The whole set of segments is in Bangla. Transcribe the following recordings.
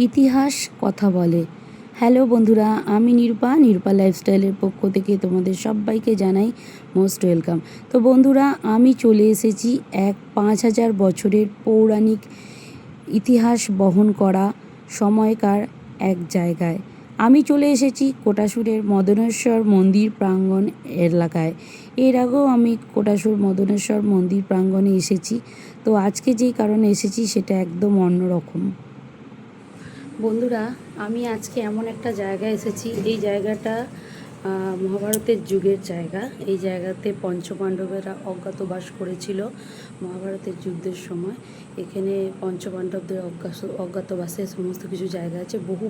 ইতিহাস কথা বলে। হ্যালো বন্ধুরা, আমি নিরূপা লাইফস্টাইলের পক্ষ থেকে তোমাদের সবাইকে জানাই মোস্ট ওয়েলকাম। তো বন্ধুরা, আমি চলে এসেছি এক 5000 বছরের পৌরাণিক ইতিহাস বহন করা সময়কার এক জায়গায়। আমি চলে এসেছি কোটাসুরের মদনেশ্বর মন্দির প্রাঙ্গণ এলাকায়। এর আগেও আমি কোটাসুর মদনেশ্বর মন্দির প্রাঙ্গণে এসেছি। তো আজকে যেই কারণে এসেছি সেটা একদম অন্যরকম। বন্ধুরা, আমি আজকে এমন একটা জায়গায় এসেছি, এই জায়গাটা মহাভারতের যুগের জায়গা। এই জায়গাতে পঞ্চপাণ্ডবেরা অজ্ঞাতবাস করেছিল মহাভারতের যুদ্ধের সময়। এখানে পঞ্চপাণ্ডবদের অজ্ঞাতবাসের সমস্ত কিছু জায়গা আছে, বহু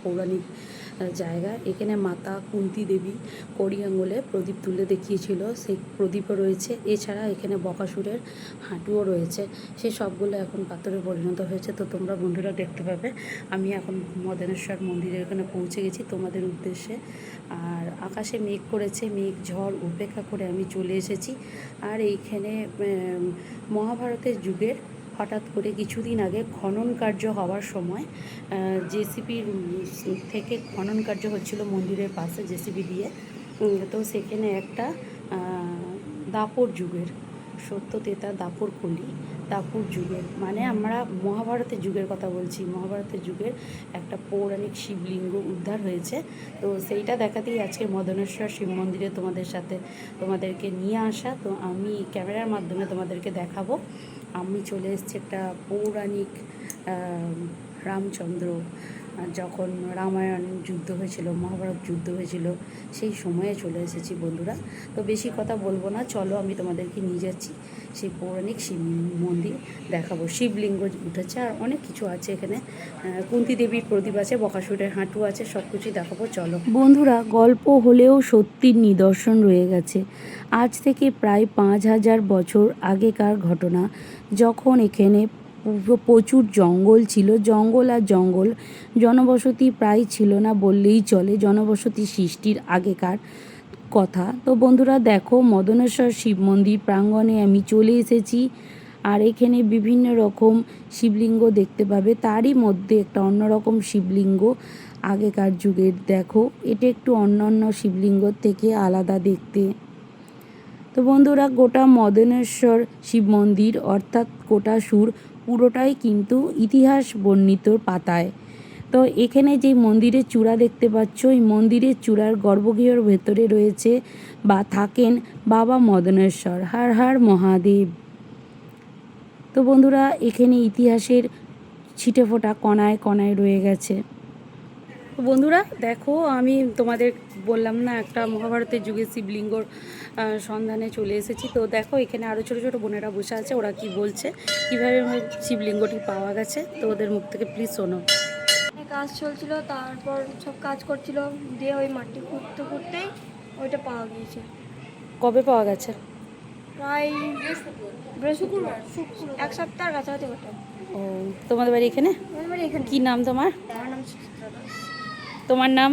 পৌরাণিক জায়গা। এখানে মাতা কুন্তী দেবী কড়ি আঙুলে প্রদীপ তুলে দেখিয়েছিল, সেই প্রদীপও রয়েছে। এছাড়া এখানে বকাসুরের হাঁটুও রয়েছে, সে সবগুলো এখন পাথরে পরিণত হয়েছে। তো তোমরা বন্ধুরা দেখতে পাবে। আমি এখন মদনেশ্বর মন্দিরের এখানে পৌঁছে গেছি তোমাদের উদ্দেশ্যে। আর আকাশে মেঘ করেছে, মেঘ ঝড় উপেক্ষা করে আমি চলে এসেছি। আর এইখানে মহাভারতের যুগের হঠাৎ করে কিছুদিন আগে খনন কার্য হওয়ার সময় জেসিবির থেকে খনন কার্য হচ্ছিল মন্দিরের পাশে জেসিবি দিয়ে। তো সেখানে একটা দাপর যুগের সত্যতেতা দাপর কলি, দাপর যুগের মানে আমরা মহাভারতের যুগের কথা বলছি, মহাভারতের যুগের একটা পৌরাণিক শিবলিঙ্গ উদ্ধার হয়েছে। তো সেইটা দেখাতেই আজকে মদনেশ্বর শিব মন্দিরে তোমাদেরকে নিয়ে আসা। তো আমি ক্যামেরার মাধ্যমে তোমাদেরকে দেখাবো। আমি চলে এসেছি একটা পৌরাণিক রামচন্দ্র যখন রামায়ণ যুদ্ধ হয়েছিল, মহাভারত যুদ্ধ হয়েছিল, সেই সময়ে চলে এসেছি বন্ধুরা। তো বেশি কথা বলবো না, চলো আমি তোমাদেরকে নিয়ে যাচ্ছি সেই পৌরাণিক শিব মন্দির দেখাবো। শিবলিঙ্গ উঠেছে আর অনেক কিছু আছে এখানে, কুন্তী দেবীর প্রদীপ আছে, বকাসুরের হাঁটু আছে, সব কিছুই দেখাবো। চলো বন্ধুরা, গল্প হলেও সত্যির নিদর্শন রয়ে গেছে। আজ থেকে প্রায় 5000 বছর আগেকার ঘটনা, যখন এখানে প্রচুর জঙ্গল ছিল, জঙ্গল আর জঙ্গল, জনবসতি প্রায় ছিল না বললেই চলে, জনবসতি সৃষ্টির আগেকার কথা। তো বন্ধুরা দেখো, মদনেশ্বর শিব মন্দির প্রাঙ্গণে আমি চলে এসেছি। আর এখানে বিভিন্ন রকম শিবলিঙ্গ দেখতে পাবে, তারই মধ্যে একটা অন্যরকম শিবলিঙ্গ আগেকার যুগের। দেখো, এটা একটু অন্যান্য শিবলিঙ্গর থেকে আলাদা দেখতে। তো বন্ধুরা, গোটা মদনেশ্বর শিব মন্দির অর্থাৎ কোটাসুর পুরোটাই কিন্তু ইতিহাস বর্ণিত পাতায়। তো এখানে যে মন্দিরের চূড়া দেখতে পাচ্ছ, এই মন্দিরের চূড়ার গর্ভগৃহের ভেতরে রয়েছে বা থাকেন বাবা মদনেশ্বর, হর হর মহাদেব। তো বন্ধুরা, এখানে ইতিহাসের ছিটেফোঁটা কণায় কণায় রয়ে গেছে। তো বন্ধুরা দেখো, আমি তোমাদের বললাম না একটা মহাভারতের যুগে শিবলিঙ্গর সন্ধানে চলে এসেছি। তো দেখো, এখানে আরও ছোটো ছোটো বোনেরা বসে আছে, ওরা কি বলছে, কীভাবে শিবলিঙ্গটি পাওয়া গেছে, তো ওদের মুখ থেকে প্লিজ শোনো। কাজ চলছিল, তারপর সব কাজ করছিল, দিয়ে ওই মাটি খুঁড়তে খুঁড়তেই ওইটা পাওয়া গিয়েছে। কবে পাওয়া গেছে? প্রায় বৃহস্পতিবার, এক সপ্তাহ কাছাকাছি ঘটে। ও, তোমাদের বাড়ি এখানে? আমাদের বাড়ি এখানে। কী নাম তোমার? আমার নাম সুচিত্রা দাস। তোমার নাম?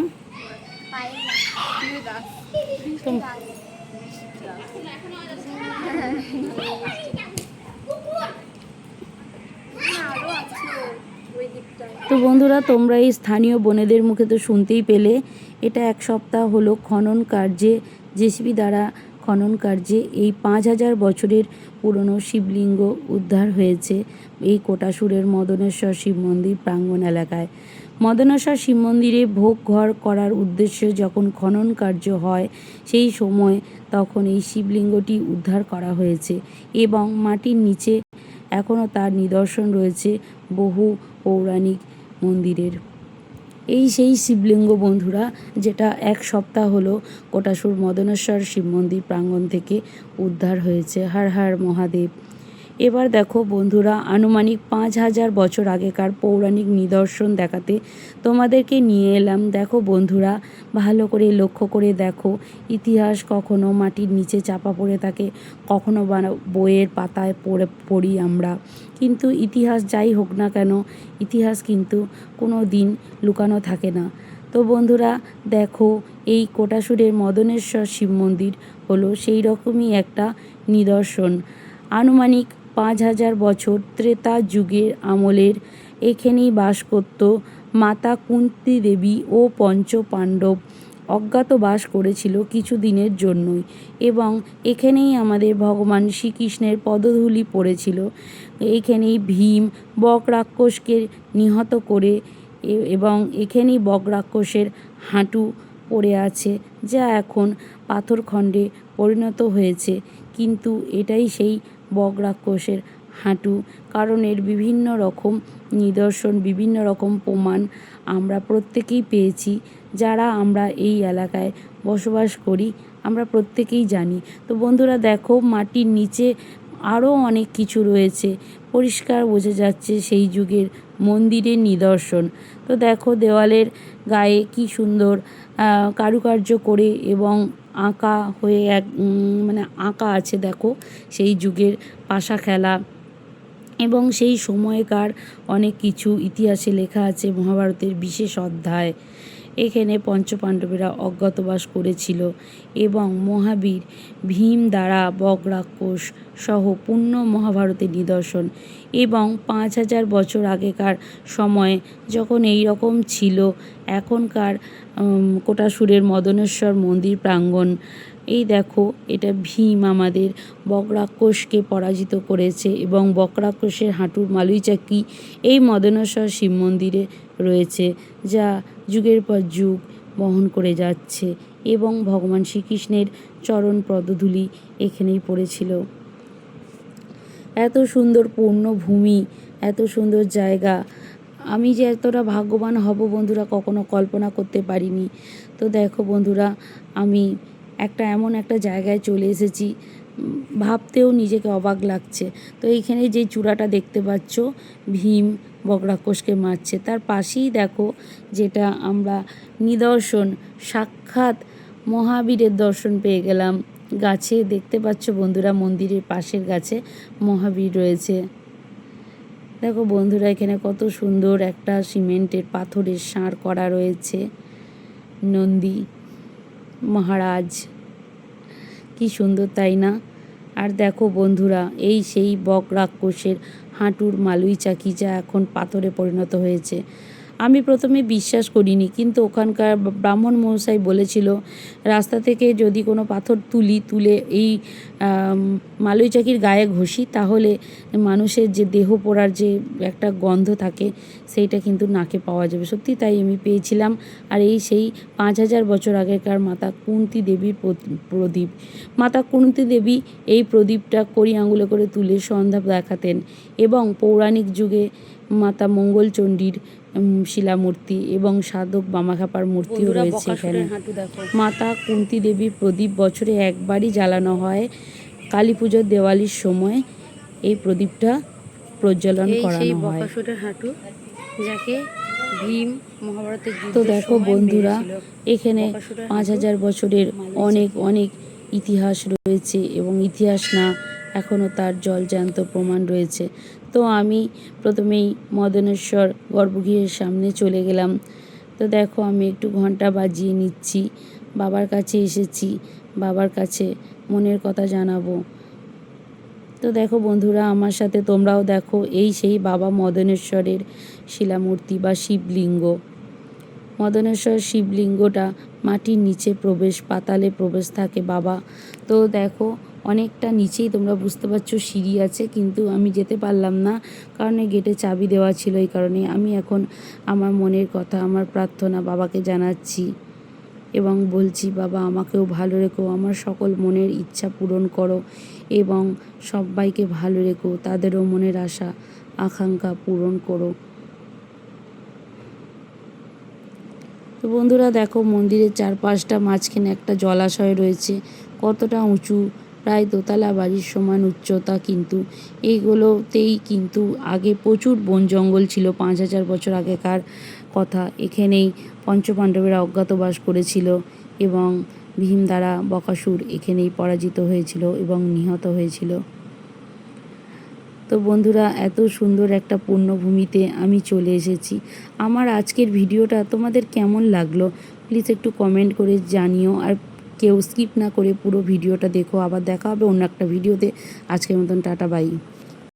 তো বন্ধুরা, তোমরা এই স্থানীয় বোনেদের মুখে তো শুনতেই পেলে, এটা এক সপ্তাহ হলো খনন কার্যে, জেসিবি দ্বারা খনন কার্যে এই 5000 বছরের পুরনো শিবলিঙ্গ উদ্ধার হয়েছে এই কোটাসুরের মদনেশ্বর শিব মন্দির প্রাঙ্গণ এলাকায়। মদনেশ্বর শিব মন্দিরে ভোগ ঘর করার উদ্দেশ্যে যখন খনন কার্য হয়, সেই সময় তখন এই শিবলিঙ্গটি উদ্ধার করা হয়েছে এবং মাটির নিচে এখনও তার নিদর্শন রয়েছে বহু পৌরাণিক মন্দিরের। এই সেই শিবলিঙ্গ বন্ধুরা, যেটা এক সপ্তাহ হলো কোটাসুর মদনেশ্বর শিব মন্দির প্রাঙ্গণ থেকে উদ্ধার হয়েছে। হর হর মহাদেব। এবার দেখো বন্ধুরা, আনুমানিক 5000 বছর আগেকার পৌরাণিক নিদর্শন দেখাতে তোমাদেরকে নিয়ে এলাম। দেখো বন্ধুরা, ভালো করে লক্ষ্য করে দেখো, ইতিহাস কখনো মাটির নিচে চাপা পড়ে থাকে, কখনো বা বইয়ের পাতায় পড়ি আমরা, কিন্তু ইতিহাস যাই হোক না কেন, ইতিহাস কিন্তু কোনো দিন লুকানো থাকে না। তো বন্ধুরা দেখো, এই কোটাসুরের মদনেশ্বর শিব মন্দির হলো সেই রকমই একটা নিদর্শন। আনুমানিক 5,000 বছর ত্রেতা যুগের আমলের এখানেই বাস করত মাতা কুন্তী দেবী ও পঞ্চ পাণ্ডব। অজ্ঞাতবাস করেছিল কিছু দিনের জন্যই, এবং এখানেই আমাদের ভগবান শ্রীকৃষ্ণের পদধূলি পড়েছিল। এখানেই ভীম বক রাক্ষসকে নিহত করে এবং এখানেই বক রাক্ষসের হাঁটু পড়ে আছে, যা এখন পাথরখণ্ডে পরিণত হয়েছে। কিন্তু এটাই সেই বক রাক্ষসের হাঁটু, কারণ এর বিভিন্ন রকম নিদর্শন, বিভিন্ন রকম প্রমাণ আমরা প্রত্যেকেই পেয়েছি। যারা আমরা এই এলাকায় বসবাস করি আমরা প্রত্যেকেই জানি। তো বন্ধুরা দেখো, মাটির নিচে আরও অনেক কিছু রয়েছে, পরিষ্কার বোঝা যাচ্ছে সেই যুগের মন্দিরের নিদর্শন। তো দেখো দেওয়ালের গায়ে কি সুন্দর কারুকার্য করে এবং আঁকা হয়ে মানে আঁকা আছে দেখো সেই যুগের পাশা খেলা, এবং সেই সময়কার অনেক কিছু ইতিহাসে লেখা আছে মহাভারতের বিশেষ অধ্যায়। এখানে পঞ্চপাণ্ডবেরা অজ্ঞাতবাস করেছিল এবং মহাবীর ভীম দ্বারা বক রাক্ষস সহ পূর্ণ মহাভারতের নিদর্শন। এবং 5,000 বছর আগেকার সময়ে যখন এই রকম ছিল, এখনকার কোটাসুরের মদনেশ্বর মন্দির প্রাঙ্গণ, এই দেখো এটা ভীম আমাদের বক রাক্ষসকে পরাজিত করেছে এবং বক রাক্ষসের হাঁটুর মালুই চাকি এই মদনেশ্বর শিব মন্দিরে রয়েছে, যা যুগের পর যুগ বহন করে যাচ্ছে। এবং ভগবান শ্রীকৃষ্ণের চরণ পদধূলি এখানেই পড়েছিল। এত সুন্দর পূর্ণভূমি, এত সুন্দর জায়গা, আমি যে এতটা ভাগ্যবান হব বন্ধুরা কখনো কল্পনা করতে পারিনি। তো দেখো বন্ধুরা, আমি এমন একটা জায়গায় চলে এসেছি, ভাবতেও নিজেকে অবাক লাগছে। তো এইখানে যে চূড়াটা দেখতে পাচ্ছ, ভীম বক রাক্ষসকে মারছে, তার পাশেই দেখো যেটা আমরা নিদর্শন সাক্ষাৎ মহাবীরের দর্শন পেয়ে গেলাম। গাছে দেখতে পাচ্ছ বন্ধুরা, মন্দিরের পাশের গাছে মহাবীর রয়েছে। দেখো বন্ধুরা, এখানে কত সুন্দর একটা সিমেন্টের পাথরের ষাঁড় করা রয়েছে, নন্দী মহারাজ, কি সুন্দর তাই না? আর দেখো বন্ধুরা, এই সেই বক রাক্ষসের হাঁটুর মালুই চাকি, যা এখন পাথরে পরিণত হয়েছে। আমি প্রথমে বিশ্বাস করিনি, কিন্তু ওখানকার ব্রাহ্মণ মহাশয় বলেছিল রাস্তা থেকে যদি কোনো পাথর তুলে এই মালুই চাকির গায়ে ঘষি, তাহলে মানুষের যে দেহ পোড়ার যে একটা গন্ধ থাকে সেইটা কিন্তু নাকে পাওয়া যাবে। সত্যি তাই আমি পেয়েছিলাম। আর এই সেই 5,000 বছর আগেকার মাতা কুন্তী দেবীর প্রদীপ। মাতা কুন্তী দেবী এই প্রদীপটা কড়ি আঙুলে করে তুলে সন্ধ্যা দেখাতেন, এবং পৌরাণিক যুগে মাতা মঙ্গলচণ্ডীর শিলামূর্তি এবং সাধক বামাখ্যাপার মূর্তিও রয়েছে এখানে। মাতা কুন্তী দেবীর প্রদীপ বছরে একবারই জ্বালানো হয়, কালী পুজোর দেওয়ালির সময় এই প্রদীপটা প্রজ্বলন করানো হয়। হাঁটু, যাকে ভীম মহাভারতের তো দেখো বন্ধুরা, এখানে 5,000 বছরের অনেক ইতিহাস রয়েছে, এবং ইতিহাস না, এখনও তার জলজ্যান্ত প্রমাণ রয়েছে। তো আমি প্রথমেই মদনেশ্বর গর্ভগৃহের সামনে চলে গেলাম। তো দেখো আমি একটু ঘন্টা বাজিয়ে নিচ্ছি, বাবার কাছে এসেছি, বাবার কাছে মনের কথা জানাবো। তো দেখো বন্ধুরা, আমার সাথে তোমরাও দেখো, এই সেই বাবা মদনেশ্বরের শিলামূর্তি বা শিবলিঙ্গ। মদনেশ্বর শিবলিঙ্গটা মাটির নিচে পাতালে প্রবেশ থাকে বাবা। তো দেখো অনেকটা নিচেই তোমরা বুঝতে পারছো সিঁড়ি আছে, কিন্তু আমি যেতে পারলাম না, কারণ এই গেটে চাবি দেওয়া ছিল। এই কারণে আমি এখন আমার মনের কথা, আমার প্রার্থনা বাবাকে জানাচ্ছি এবং বলছি, বাবা আমাকেও ভালো রেখো, আমার সকল মনের ইচ্ছা পূরণ করো এবং সবাইকে ভালো রেখো, তাদেরও মনের আশা আকাঙ্ক্ষা পূরণ করো। তো বন্ধুরা দেখো, মন্দিরের চারপাশটা মাঝখানে একটা জলাশয় রয়েছে, কতটা উঁচু, প্রায় দোতলা বাড়ির সমান উচ্চতা। কিন্তু এইগুলোতেই কিন্তু আগে প্রচুর বন জঙ্গল ছিল, 5,000 বছর আগেকার কথা। এখানেই পঞ্চপাণ্ডবেরা অজ্ঞাতবাস করেছিল এবং ভীম দ্বারা বকাসুর এখানেই পরাজিত হয়েছিল এবং নিহত হয়েছিল। তো বন্ধুরা, এত সুন্দর একটা পুণ্যভূমিতে আমি চলে এসেছি। আমার আজকের ভিডিওটা তোমাদের কেমন লাগলো প্লিজ একটু কমেন্ট করে জানিও, আর কেউ স্কিপ না করে পুরো ভিডিওটা দেখো। আবার দেখা হবে অন্য একটা ভিডিওতে। আজকের মতন টাটা, বাই।